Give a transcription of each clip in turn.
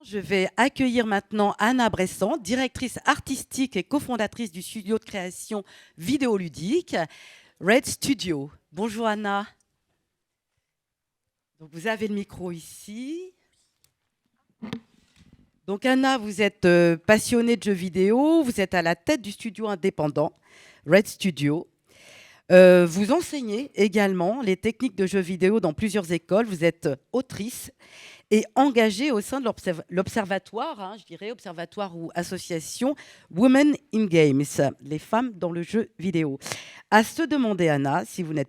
Je vais accueillir maintenant Anna Bressan, directrice artistique et cofondatrice du studio de création vidéoludique Red Studio. Bonjour Anna. Donc vous avez le micro ici. Donc Anna, vous êtes passionnée de jeux vidéo, vous êtes à la tête du studio indépendant Red Studio. Vous enseignez également les techniques de jeux vidéo dans plusieurs écoles. Vous êtes autrice et engagée au sein de l'observatoire, je dirais, observatoire ou association Women in Games, les femmes dans le jeu vidéo. À se demander, Anna, si vous ne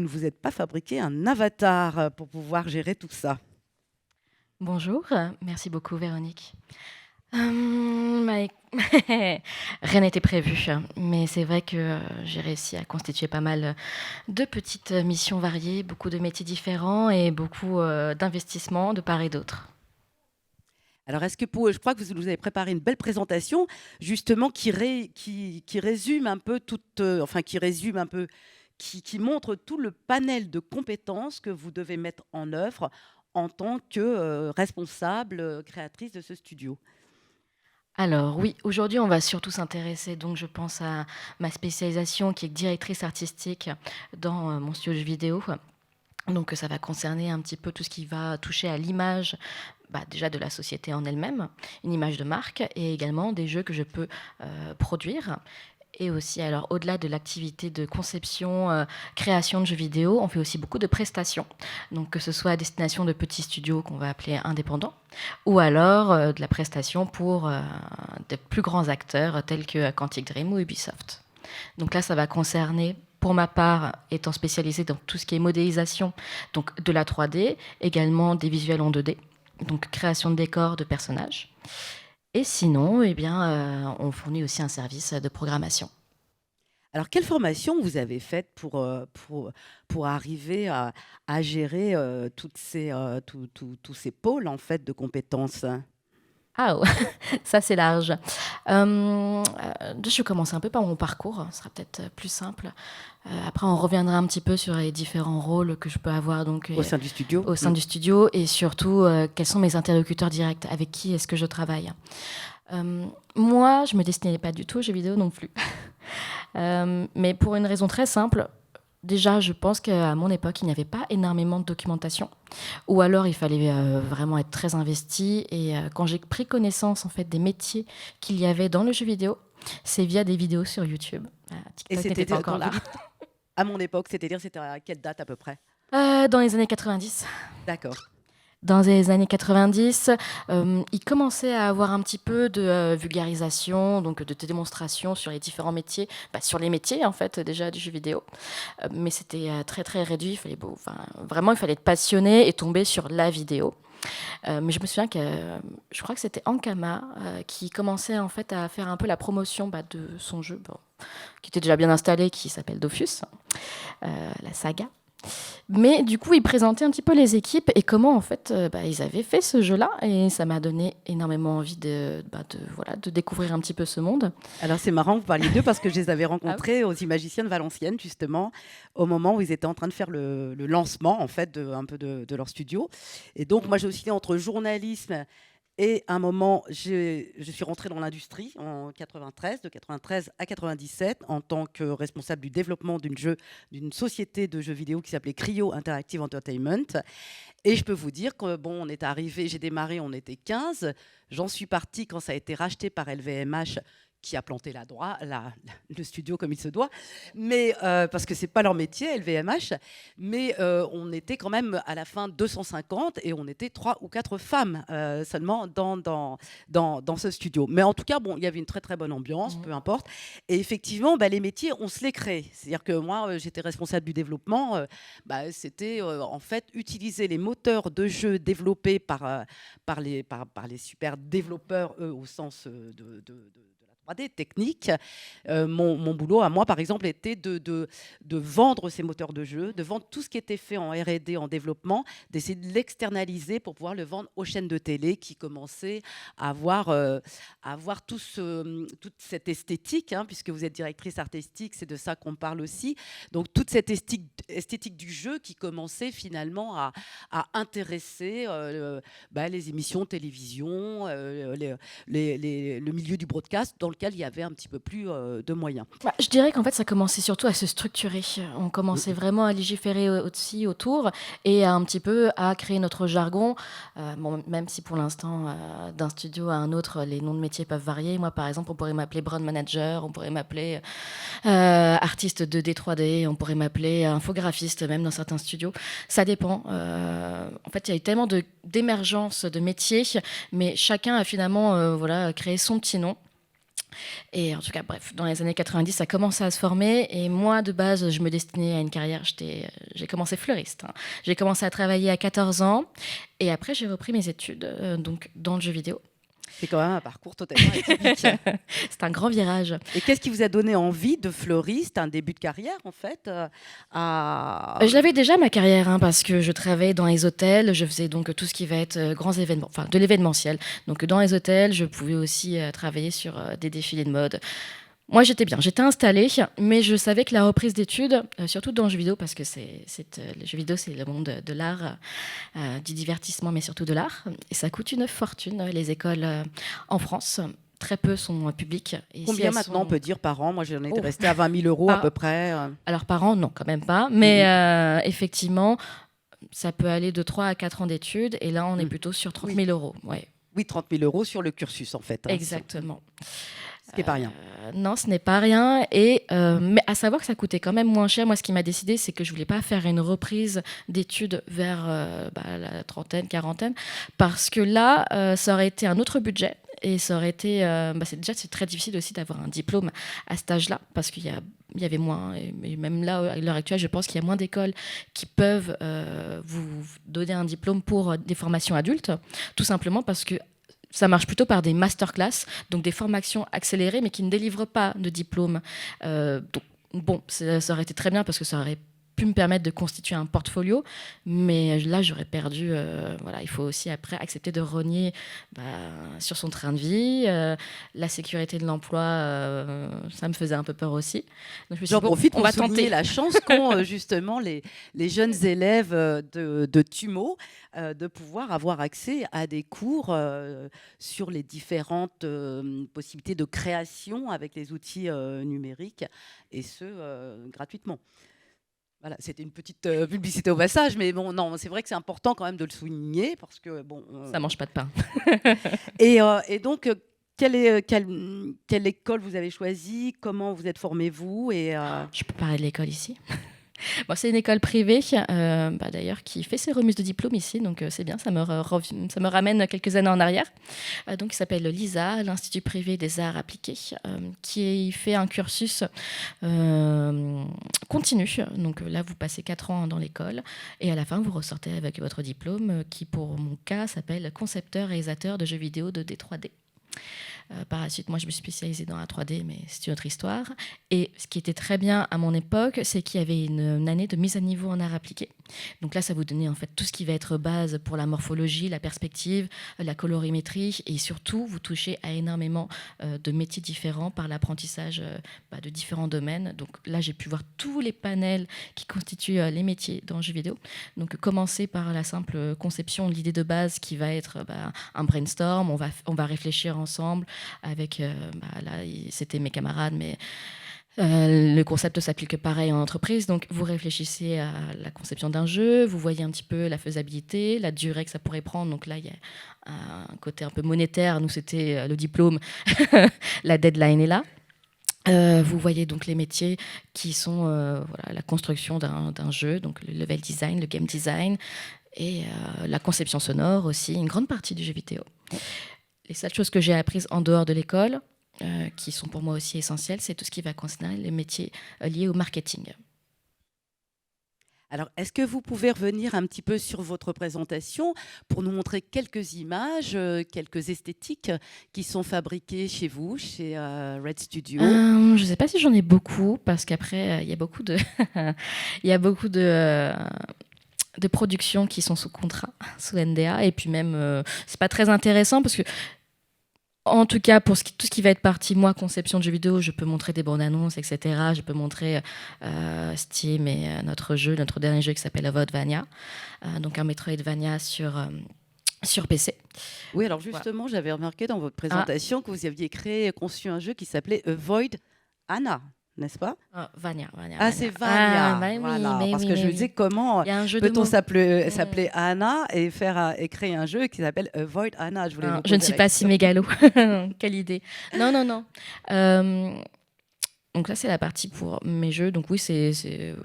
vous êtes pas fabriqué un avatar pour pouvoir gérer tout ça. Bonjour, merci beaucoup Véronique. Bah, rien n'était prévu, mais c'est vrai que j'ai réussi à constituer pas mal de petites missions variées, beaucoup de métiers différents et beaucoup d'investissements de part et d'autre. Alors, je crois que vous avez préparé une belle présentation, justement, qui résume un peu qui montre tout le panel de compétences que vous devez mettre en œuvre en tant que responsable, créatrice de ce studio. Alors oui, aujourd'hui on va surtout s'intéresser, donc je pense à ma spécialisation qui est directrice artistique dans mon studio de vidéo. Donc ça va concerner un petit peu tout ce qui va toucher à l'image, déjà de la société en elle-même, une image de marque et également des jeux que je peux produire. Et aussi, alors au-delà de l'activité de conception, création de jeux vidéo, on fait aussi beaucoup de prestations. Donc que ce soit à destination de petits studios qu'on va appeler indépendants, ou alors de la prestation pour de plus grands acteurs tels que Quantic Dream ou Ubisoft. Donc là, ça va concerner, pour ma part, étant spécialisée dans tout ce qui est modélisation, donc de la 3D, également des visuels en 2D, donc création de décors, de personnages. Et sinon, eh bien, on fournit aussi un service de programmation. Alors, quelle formation vous avez faite pour arriver à gérer tous ces pôles en fait, de compétences? Ah, oh, ça c'est large. Je commence un peu par mon parcours, ce sera peut-être plus simple. Après, on reviendra un petit peu sur les différents rôles que je peux avoir donc, Au sein du studio? au sein du studio et surtout quels sont mes interlocuteurs directs, avec qui est-ce que je travaille. Moi, je me destinais pas du tout aux jeux vidéo non plus. Mais pour une raison très simple, déjà, je pense qu'à mon époque, il n'y avait pas énormément de documentation, ou alors il fallait vraiment être très investi. Et quand j'ai pris connaissance en fait des métiers qu'il y avait dans le jeu vidéo, c'est via des vidéos sur YouTube. Et TikTok n'était pas encore quand vous là. dites à mon époque, c'est-à-dire c'était à quelle date à peu près? Dans les années 90. D'accord. Dans les années 90, il commençait à avoir un petit peu de vulgarisation, donc de démonstration sur les différents métiers, sur les métiers en fait déjà du jeu vidéo. Mais c'était très très réduit. Vraiment, il fallait être passionné et tomber sur la vidéo. Mais je me souviens que je crois que c'était Ankama qui commençait en fait à faire un peu la promotion de son jeu, qui était déjà bien installé, qui s'appelle Dofus, la saga. Mais du coup, ils présentaient un petit peu les équipes et comment en fait ils avaient fait ce jeu-là, et ça m'a donné énormément envie voilà, de découvrir un petit peu ce monde. Alors c'est marrant que vous parliez d'eux parce que je les avais Ah oui. rencontrés aux Imagiciennes Valenciennes justement au moment où ils étaient en train de faire le lancement en fait de leur studio. Et donc moi j'ai oscillé entre journalisme et un moment je suis rentrée dans l'industrie en 93, de 93 à 97 en tant que responsable du développement d'une société de jeux vidéo qui s'appelait Cryo Interactive Entertainment. Et je peux vous dire que bon, on est arrivé, j'ai démarré, on était 15. J'en suis partie quand ça a été racheté par LVMH qui a planté le studio comme il se doit, mais parce que c'est pas leur métier, LVMH, mais on était quand même à la fin 250 et on était 3 ou 4 femmes seulement dans ce studio. Mais en tout cas, bon, il y avait une très très bonne ambiance, Mhm. peu importe. Et effectivement, les métiers, on se les crée. C'est-à-dire que moi, j'étais responsable du développement. C'était en fait utiliser les moteurs de jeu développés par les super développeurs, eux, au sens de la 3D technique. Mon boulot à moi, par exemple, était de vendre ces moteurs de jeu, de vendre tout ce qui était fait en R&D, en développement, d'essayer de l'externaliser pour pouvoir le vendre aux chaînes de télé qui commençaient à avoir toute cette esthétique, hein, puisque vous êtes directrice artistique, c'est de ça qu'on parle aussi. Donc toute cette esthétique du jeu qui commençait finalement à intéresser les émissions de télévision, le milieu du broadcast dans lequel il y avait un petit peu plus de moyens. Bah, je dirais qu'en fait, ça commençait surtout à se structurer. On commençait vraiment à légiférer aussi autour et un petit peu à créer notre jargon. Bon, même si pour l'instant, d'un studio à un autre, les noms de métiers peuvent varier. Moi, par exemple, on pourrait m'appeler brand manager, on pourrait m'appeler artiste 2D, 3D, on pourrait m'appeler infographiste même dans certains studios. Ça dépend. En fait, il y a eu tellement d'émergence de métiers, mais chacun a finalement créé son petit nom. Et en tout cas, bref, dans les années 90, ça commençait à se former. Et moi, de base, je me destinais à une carrière. J'ai commencé fleuriste. Hein. J'ai commencé à travailler à 14 ans. Et après, j'ai repris mes études donc dans le jeu vidéo. C'est quand même un parcours totalement atypique. C'est un grand virage. Et qu'est-ce qui vous a donné envie de fleuriste, un début de carrière en fait Je l'avais déjà ma carrière hein, parce que je travaillais dans les hôtels, je faisais donc tout ce qui va être grands événements, enfin de l'événementiel. Donc dans les hôtels, je pouvais aussi travailler sur des défilés de mode. Moi, j'étais bien, j'étais installée, mais je savais que la reprise d'études, surtout dans le jeu vidéo, parce que le jeu vidéo, c'est le monde de l'art, du divertissement, mais surtout de l'art. Et ça coûte une fortune, les écoles en France. Très peu sont publiques. Et combien si maintenant on peut dire par an? Moi, j'en étais restée à 20 000 € à peu près. Alors par an, non, quand même pas. Mais effectivement, ça peut aller de 3 à 4 ans d'études. Et là, on est plutôt sur 30 000 €. Ouais. Oui, 30 000 € sur le cursus, en fait. Hein, exactement. Ce qui n'est pas rien. Non, ce n'est pas rien. Mais à savoir que ça coûtait quand même moins cher. Moi, ce qui m'a décidé, c'est que je ne voulais pas faire une reprise d'études vers la trentaine, quarantaine, parce que là, ça aurait été un autre budget. Et ça aurait été... c'est très difficile aussi d'avoir un diplôme à cet âge-là, parce qu'il y avait moins... Et même là, à l'heure actuelle, je pense qu'il y a moins d'écoles qui peuvent vous donner un diplôme pour des formations adultes, tout simplement parce que ça marche plutôt par des masterclass, donc des formations accélérées, mais qui ne délivrent pas de diplôme. Ça aurait été très bien parce que ça aurait pu me permettre de constituer un portfolio, mais là j'aurais perdu. Il faut aussi après accepter de rogner sur son train de vie, la sécurité de l'emploi, ça me faisait un peu peur aussi. Donc j'en profite pour souligner la chance qu'ont justement les jeunes élèves de TUMO de pouvoir avoir accès à des cours sur les différentes possibilités de création avec les outils numériques et ce gratuitement. Voilà, c'était une petite publicité au passage, mais bon, non, c'est vrai que c'est important quand même de le souligner parce que bon. Ça mange pas de pain. et donc, quelle école vous avez choisie? Comment vous êtes formé vous Je peux parler de l'école ici. Bon, c'est une école privée, d'ailleurs, qui fait ses remises de diplôme ici, donc c'est bien, ça me ramène quelques années en arrière. Donc, il s'appelle l'ISA, l'Institut privé des arts appliqués, qui fait un cursus continu. Donc là, vous passez 4 ans dans l'école et à la fin, vous ressortez avec votre diplôme qui, pour mon cas, s'appelle concepteur réalisateur de jeux vidéo 2D, 3D. Par la suite, moi, je me suis spécialisée dans la 3D, mais c'est une autre histoire. Et ce qui était très bien à mon époque, c'est qu'il y avait une année de mise à niveau en art appliqué. Donc là, ça vous donnait en fait tout ce qui va être base pour la morphologie, la perspective, la colorimétrie, et surtout, vous touchez à énormément de métiers différents par l'apprentissage de différents domaines. Donc là, j'ai pu voir tous les panels qui constituent les métiers dans le jeu vidéo. Donc commencer par la simple conception de l'idée de base qui va être un brainstorm, on va réfléchir ensemble avec, là, c'était mes camarades, mais le concept s'applique pareil en entreprise. Donc, vous réfléchissez à la conception d'un jeu, vous voyez un petit peu la faisabilité, la durée que ça pourrait prendre. Donc là, il y a un côté un peu monétaire. Nous, c'était le diplôme. La deadline est là. Vous voyez donc les métiers qui sont la construction d'un jeu, donc le level design, le game design et la conception sonore aussi, une grande partie du jeu vidéo. Les seules choses que j'ai apprises en dehors de l'école, qui sont pour moi aussi essentielles, c'est tout ce qui va concerner les métiers liés au marketing. Alors, est-ce que vous pouvez revenir un petit peu sur votre présentation pour nous montrer quelques images, quelques esthétiques qui sont fabriquées chez vous, chez Red Studio? Je ne sais pas si j'en ai beaucoup, parce qu'après, il y a beaucoup de, il y a beaucoup de productions qui sont sous contrat, sous NDA, et puis même, c'est pas très intéressant parce que, en tout cas, pour tout ce qui va être partie, moi, conception de jeux vidéo, je peux montrer des bandes annonces, etc. Je peux montrer Steam et notre dernier jeu qui s'appelle Metroidvania, donc un Metroidvania sur PC. Oui, alors justement, j'avais remarqué dans votre Ah, présentation que vous aviez conçu un jeu qui s'appelait Avoid Anna, n'est-ce pas? Vania, Ah, Vania. c'est Ah, Vania, bah oui, voilà. Parce que je mais me oui. disais comment Il y a un jeu de peut-on mots. s'appeler Anna et et créer un jeu qui s'appelle Avoid Anna. Je voulais vous Je ne poser suis la pas si question. mégalo. Quelle idée. Non, non, non. Donc ça, c'est la partie pour mes jeux. Donc oui, c'est.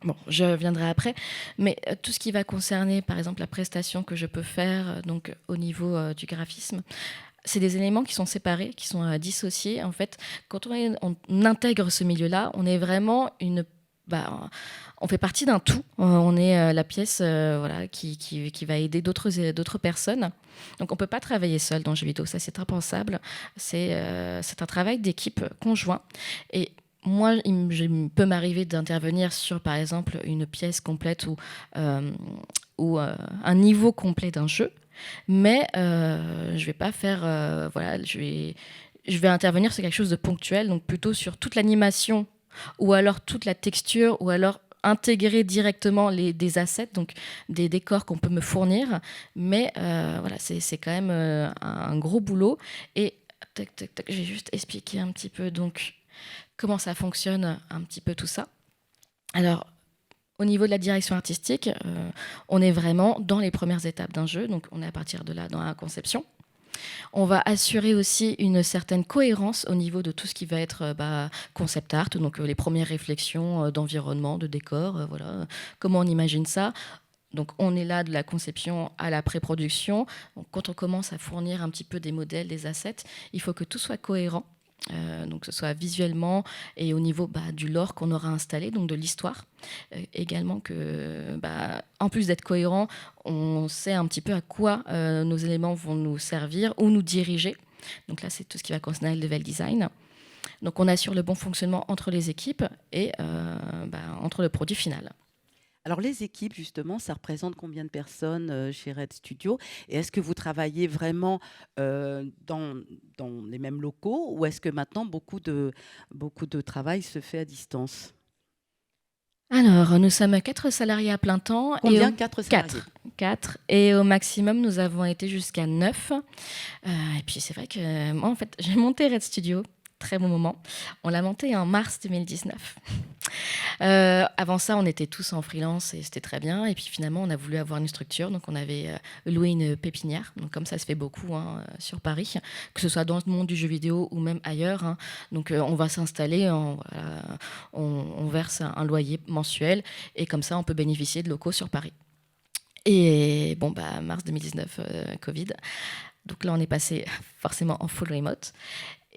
Bon, je viendrai après. Mais tout ce qui va concerner, par exemple, la prestation que je peux faire donc, au niveau du graphisme, c'est des éléments qui sont séparés, qui sont dissociés. En fait, quand on intègre ce milieu-là, on est vraiment on fait partie d'un tout. On est la pièce voilà, qui va aider d'autres personnes. Donc on ne peut pas travailler seul dans le jeu vidéo, ça c'est impensable. C'est un travail d'équipe conjoint. Et moi, il peut m'arriver d'intervenir sur, par exemple, une pièce complète ou un niveau complet d'un jeu. Mais je vais pas faire, voilà, je vais intervenir sur quelque chose de ponctuel, donc plutôt sur toute l'animation, ou alors toute la texture, ou alors intégrer directement des assets, donc des décors qu'on peut me fournir. Mais voilà, c'est quand même un gros boulot. Et tac, tac, tac, je vais juste expliquer un petit peu donc comment ça fonctionne, un petit peu tout ça. Alors, au niveau de la direction artistique, on est vraiment dans les premières étapes d'un jeu, donc on est à partir de là dans la conception. On va assurer aussi une certaine cohérence au niveau de tout ce qui va être concept art, donc les premières réflexions d'environnement, de décor, voilà, comment on imagine ça. Donc on est là de la conception à la pré-production. Donc, quand on commence à fournir un petit peu des modèles, des assets, il faut que tout soit cohérent. Donc que ce soit visuellement et au niveau du lore qu'on aura installé, donc de l'histoire. Également que, en plus d'être cohérent, on sait un petit peu à quoi nos éléments vont nous servir ou nous diriger. Donc là, c'est tout ce qui va concerner le level design. Donc on assure le bon fonctionnement entre les équipes et entre le produit final. Alors les équipes, justement, ça représente combien de personnes chez Red Studio? Et est-ce que vous travaillez vraiment dans les mêmes locaux ou est-ce que maintenant beaucoup de travail se fait à distance? Alors, nous sommes 4 salariés à plein temps. Combien? 4 salariés. 4. Et au maximum, nous avons été jusqu'à 9. Et puis, c'est vrai que moi, en fait, j'ai monté Red Studio. Très bon moment. On l'a monté en mars 2019. Avant ça, on était tous en freelance et c'était très bien. Et puis finalement, on a voulu avoir une structure. Donc, on avait loué une pépinière. Donc, comme ça se fait beaucoup sur Paris, que ce soit dans le monde du jeu vidéo ou même ailleurs. Hein. Donc, on va s'installer, on verse un loyer mensuel et comme ça, on peut bénéficier de locaux sur Paris. Et bon, mars 2019, Covid. Donc là, on est passé forcément en full remote.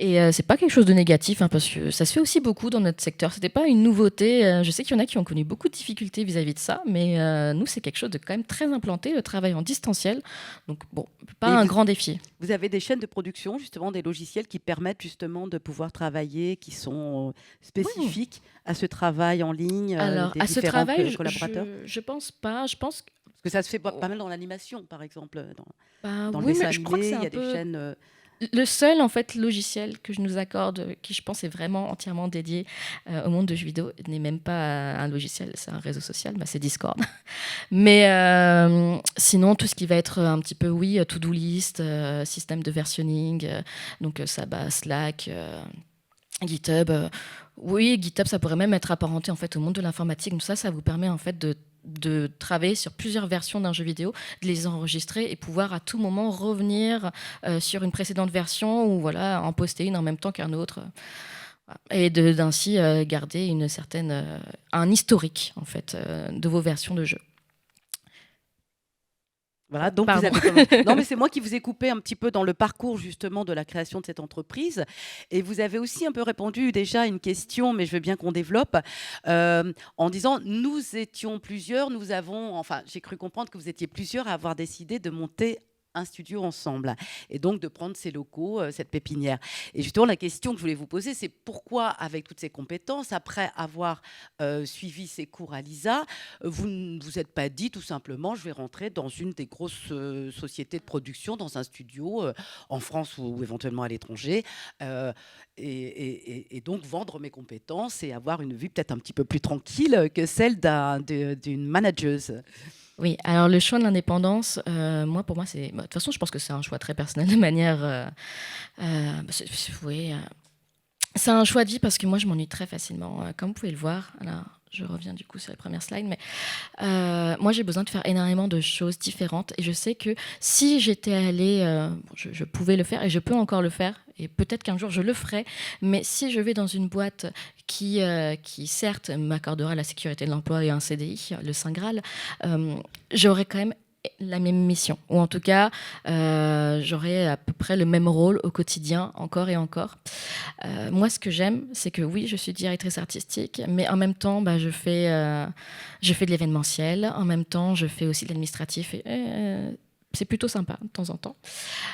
Et c'est pas quelque chose de négatif, parce que ça se fait aussi beaucoup dans notre secteur. C'était pas une nouveauté. Je sais qu'il y en a qui ont connu beaucoup de difficultés vis-à-vis de ça, mais nous, c'est quelque chose de quand même très implanté, le travail en distanciel. Donc bon, pas un grand défi. Vous avez des chaînes de production, justement, des logiciels qui permettent justement de pouvoir travailler, qui sont spécifiques à ce travail en ligne, Alors, des à ce différents travail, collaborateurs? je pense pas. Je pense Parce que ça se fait pas mal dans l'animation, par exemple, dans le oui, dessin mais je crois que animé, c'est il y un a des peu chaînes. le seul en fait logiciel que je nous accorde, qui je pense est vraiment entièrement dédié au monde de jeux vidéo, n'est même pas un logiciel, c'est un réseau social, c'est Discord. Mais sinon, tout ce qui va être un petit peu, oui, to-do list, système de versionning, donc ça, Slack, GitHub. Oui, GitHub, ça pourrait même être apparenté en fait au monde de l'informatique. Donc ça vous permet en fait de travailler sur plusieurs versions d'un jeu vidéo, de les enregistrer et pouvoir à tout moment revenir sur une précédente version ou voilà, en poster une en même temps qu'un autre. Et d'ainsi garder une certaine, un historique en fait de vos versions de jeu. Voilà, donc vous Pardon. avez comment non, mais c'est moi qui vous ai coupé un petit peu dans le parcours justement de la création de cette entreprise et vous avez aussi un peu répondu déjà à une question, mais je veux bien qu'on développe, en disant: «Nous étions plusieurs, nous avons» enfin, j'ai cru comprendre que vous étiez plusieurs à avoir décidé de monter un studio ensemble et donc de prendre ces locaux, cette pépinière et justement la question que je voulais vous poser, c'est pourquoi avec toutes ces compétences, après avoir, suivi ces cours à l'ISA, vous ne vous êtes pas dit tout simplement: «Je vais rentrer dans une des grosses, sociétés de production, dans un studio, en France ou éventuellement à l'étranger, et donc vendre mes compétences et avoir une vie peut-être un petit peu plus tranquille, que celle d'une manageuse». Oui, alors le choix de l'indépendance, moi, pour moi, c'est bah, de toute façon, je pense que c'est un choix très personnel de manière, oui, c'est un choix de vie parce que moi, je m'ennuie très facilement, comme vous pouvez le voir. Alors, je reviens du coup sur les premières slides, mais moi, j'ai besoin de faire énormément de choses différentes et je sais que si j'étais allée, bon, je pouvais le faire et je peux encore le faire et peut-être qu'un jour je le ferai, mais si je vais dans une boîte qui certes m'accordera la sécurité de l'emploi et un CDI, le Saint Graal, j'aurais quand même la même mission, ou en tout cas, j'aurais à peu près le même rôle au quotidien, encore et encore. Moi, ce que j'aime, c'est que oui, je suis directrice artistique, mais en même temps, bah, je fais de l'événementiel. En même temps, je fais aussi de l'administratif. Et, c'est plutôt sympa de temps en temps.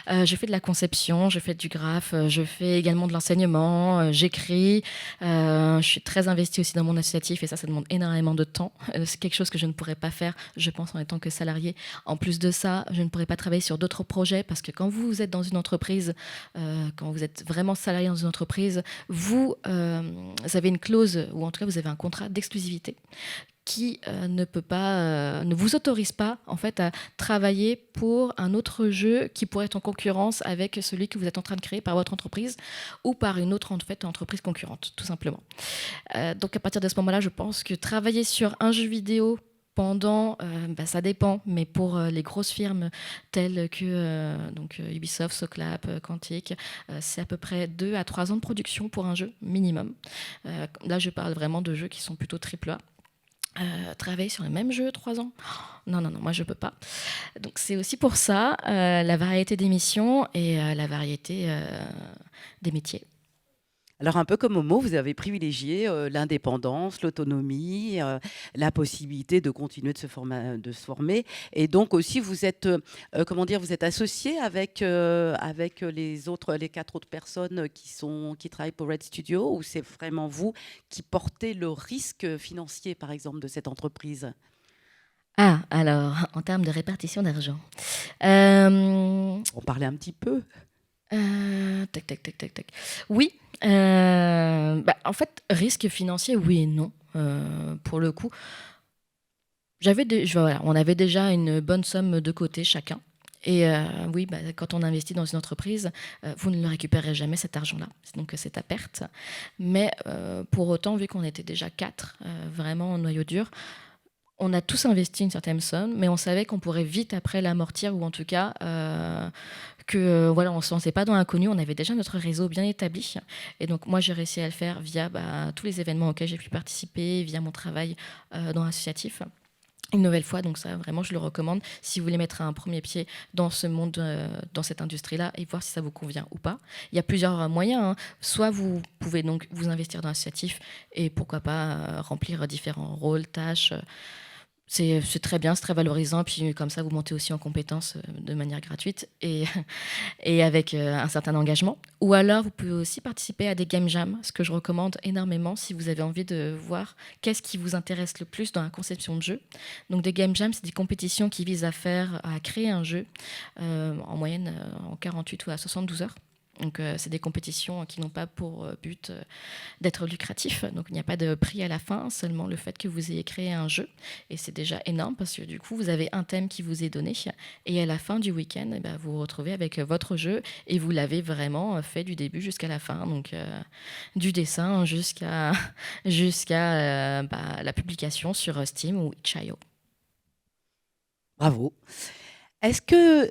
Je fais de la conception, je fais du graphe, je fais également de l'enseignement, j'écris. Je suis très investie aussi dans mon associatif et ça demande énormément de temps. C'est quelque chose que je ne pourrais pas faire, je pense, en étant que salarié. En plus de ça, je ne pourrais pas travailler sur d'autres projets parce que quand vous êtes dans une entreprise, quand vous êtes vraiment salarié dans une entreprise, vous avez une clause, ou en tout cas vous avez un contrat d'exclusivité qui ne vous autorise pas en fait à travailler pour un autre jeu qui pourrait être en concurrence avec celui que vous êtes en train de créer par votre entreprise ou par une autre en fait entreprise concurrente, tout simplement. Donc à partir de ce moment-là, je pense que travailler sur un jeu vidéo pendant, ça dépend, mais pour les grosses firmes telles que Ubisoft, Soclap, Quantic, c'est à peu près 2 à 3 ans de production pour un jeu minimum. Là, je parle vraiment de jeux qui sont plutôt AAA. Travailler sur le même jeu 3 ans, non, non, non, moi je peux pas. Donc c'est aussi pour ça la variété des missions et la variété des métiers. Alors un peu comme Momo, vous avez privilégié, l'indépendance, l'autonomie, la possibilité de continuer de se former et donc aussi vous êtes, comment dire? Vous êtes associé avec les 4 autres personnes qui travaillent pour Red Studio ou c'est vraiment vous qui portez le risque financier, par exemple, de cette entreprise? Ah, alors, en termes de répartition d'argent. Euh, On parlait un petit peu. Tac, tac, tac, tac, tac. Oui, en fait, risque financier, oui et non. Pour le coup, voilà, on avait déjà une bonne somme de côté chacun. Et oui, quand on investit dans une entreprise, vous ne le récupérez jamais cet argent-là. Donc c'est à perte. Mais pour autant, vu qu'on était déjà 4, vraiment en noyau dur, on a tous investi une certaine somme, mais on savait qu'on pourrait vite après l'amortir, ou en tout cas voilà, on ne se lançait pas dans l'inconnu, on avait déjà notre réseau bien établi. Et donc moi, j'ai réussi à le faire via tous les événements auxquels j'ai pu participer, via mon travail dans l'associatif. Une nouvelle fois, donc ça vraiment je le recommande si vous voulez mettre un premier pied dans ce monde, dans cette industrie-là et voir si ça vous convient ou pas. Il y a plusieurs moyens, hein. Soit vous pouvez donc vous investir dans l'associatif et pourquoi pas remplir différents rôles, tâches. C'est très bien, c'est très valorisant. Puis comme ça, vous montez aussi en compétences de manière gratuite et, et avec un certain engagement. Ou alors, vous pouvez aussi participer à des game jams, ce que je recommande énormément si vous avez envie de voir qu'est-ce qui vous intéresse le plus dans la conception de jeu. Donc des game jams, c'est des compétitions qui visent à créer un jeu en moyenne en 48 ou à 72 heures. Donc, c'est des compétitions qui n'ont pas pour but d'être lucratif. Donc, il n'y a pas de prix à la fin, seulement le fait que vous ayez créé un jeu. Et c'est déjà énorme parce que du coup, vous avez un thème qui vous est donné. Et à la fin du week-end, vous vous retrouvez avec votre jeu et vous l'avez vraiment fait du début jusqu'à la fin. Donc, du dessin jusqu'à la publication sur Steam ou itch.io. Bravo. Est-ce que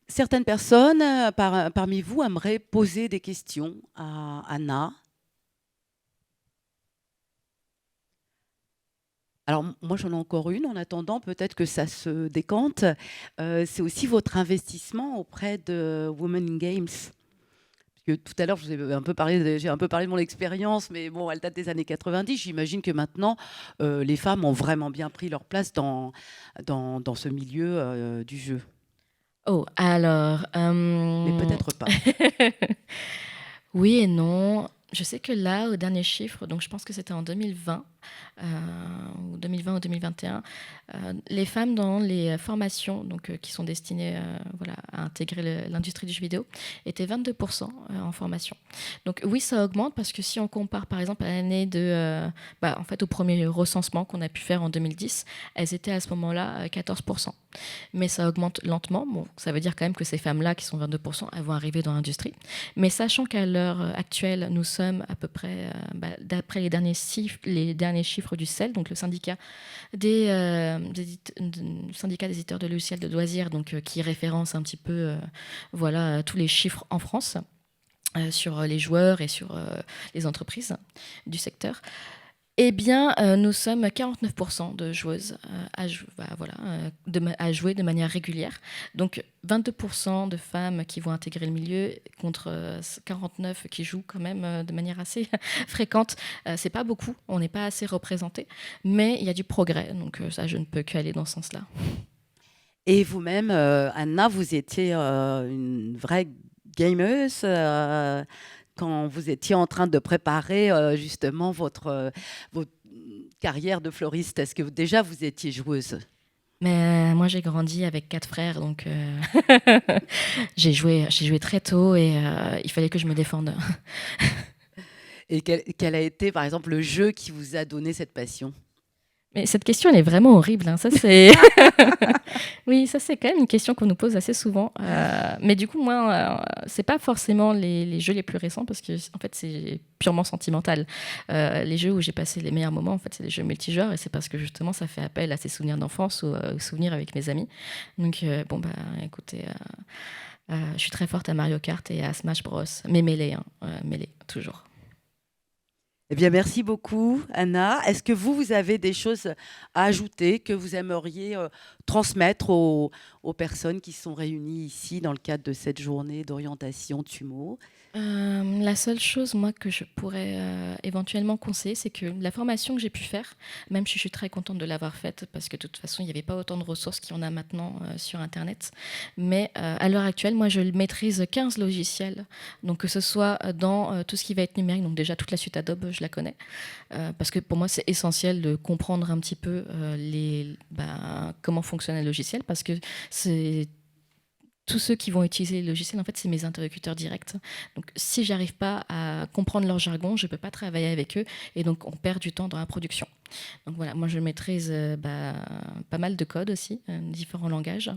certaines personnes parmi vous aimeraient poser des questions à Anna? Alors moi j'en ai encore une en attendant peut-être que ça se décante. C'est aussi votre investissement auprès de Women in Games. Parce que tout à l'heure, je vous ai un peu parlé j'ai un peu parlé de mon expérience, mais bon, elle date des années 90. J'imagine que maintenant, les femmes ont vraiment bien pris leur place dans ce milieu, du jeu. Oh, alors, Mais peut-être pas. oui et non. Je sais que là, au dernier chiffre, donc je pense que c'était en 2020, euh, ou 2020 ou 2021, les femmes dans les formations donc, qui sont destinées voilà, à intégrer l'industrie du jeu vidéo étaient 22% en formation. Donc oui, ça augmente parce que si on compare par exemple à l'année en fait, au premier recensement qu'on a pu faire en 2010, elles étaient à ce moment-là 14%. Mais ça augmente lentement. Bon, ça veut dire quand même que ces femmes-là, qui sont 22%, elles vont arriver dans l'industrie. Mais sachant qu'à l'heure actuelle, nous sommes à peu près, d'après les derniers chiffres du CEL, donc le syndicat syndicat des éditeurs de logiciels de loisirs, donc, qui référence un petit peu voilà, tous les chiffres en France sur les joueurs et sur les entreprises du secteur. Eh bien, nous sommes 49% de joueuses à jouer de manière régulière. Donc, 22% de femmes qui vont intégrer le milieu contre 49 qui jouent quand même de manière assez fréquente. C'est pas beaucoup, on n'est pas assez représentés, mais il y a du progrès. Donc, ça, je ne peux qu'aller dans ce sens-là. Et vous-même, Anna, vous étiez une vraie gameuse quand vous étiez en train de préparer justement votre carrière de floriste. Est-ce que déjà vous étiez joueuse? Mais moi, j'ai grandi avec 4 frères, donc j'ai joué très tôt et il fallait que je me défende. Et quel a été, par exemple, le jeu qui vous a donné cette passion? Mais cette question, elle est vraiment horrible, hein. Ça, c'est oui, ça, c'est quand même une question qu'on nous pose assez souvent. Mais du coup, moi, c'est pas forcément les jeux les plus récents parce que, en fait, c'est purement sentimental. Les jeux où j'ai passé les meilleurs moments, en fait, c'est les jeux multijoueurs et c'est parce que justement, ça fait appel à ces souvenirs d'enfance ou aux souvenirs avec mes amis. Donc, bon, bah, écoutez, je suis très forte à Mario Kart et à Smash Bros. Mais mêlée, hein, mêlée, toujours. Eh bien, merci beaucoup, Anna. Est-ce que vous avez des choses à ajouter que vous aimeriez transmettre aux personnes qui sont réunies ici dans le cadre de cette journée d'orientation TUMO? La seule chose, moi, que je pourrais éventuellement conseiller, c'est que la formation que j'ai pu faire, même si je suis très contente de l'avoir faite, parce que de toute façon, il n'y avait pas autant de ressources qu'il y en a maintenant sur Internet, mais à l'heure actuelle, moi, je maîtrise 15 logiciels, donc que ce soit dans tout ce qui va être numérique, donc déjà toute la suite Adobe, je la connais, parce que pour moi, c'est essentiel de comprendre un petit peu comment fonctionne un logiciel, parce que c'est tous ceux qui vont utiliser le logiciel, en fait, c'est mes interlocuteurs directs. Donc, si j'arrive pas à comprendre leur jargon, je peux pas travailler avec eux et donc on perd du temps dans la production. Donc voilà, moi je maîtrise pas mal de code aussi, différents langages.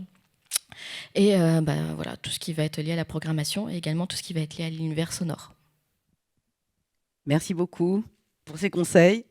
Et voilà, tout ce qui va être lié à la programmation et également tout ce qui va être lié à l'univers sonore. Merci beaucoup pour ces conseils.